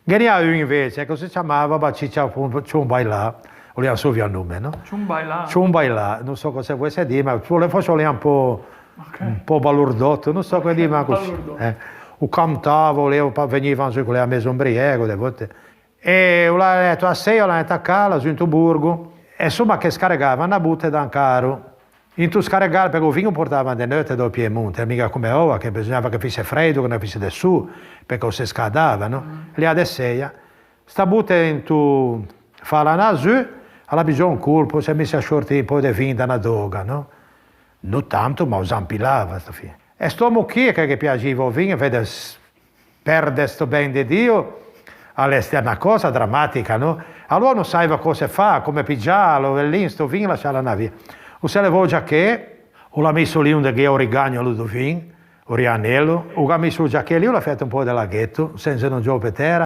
Genia un invece, che si chiamava Baciccia Ciumbailà, vogliamo solo il nome, no? Ciumbailà. Ciumbailà, non so cosa vuoi dire, ma forse voleva un po' balurdotto, non so cosa dire, ma così. O cantava, veniva su con la maison briego, delle volte. E ho detto a 6, ho detto a Cala, giunto a Burgo, e insomma che scaricava una butte da un carro. In tu scaricare, perché il vino portava da notte dal Piemonte, mica come ora, che bisognava che fosse freddo, che non fosse da su, perché si scaldava, no? Lì a 6, sta butte in tu fa la nasu, alla bisogno un colpo, si è messo a shortire un po' di vino da una doga, no? Non tanto, ma usampilava, sta fine. E sto mucchia che piaceva il vino, vede, perde sto ben di Dio, all'est è una cosa drammatica, no? Allora non sapeva cosa fa, come pigiarlo, e lì sto vino lasciava la via. O se levo già che, o l'ha messo lì un che origano a Ludovin, o rianello, o l'ha messo già che lì, o l'ha fatto un po' di laghetto, senza non giù per terra.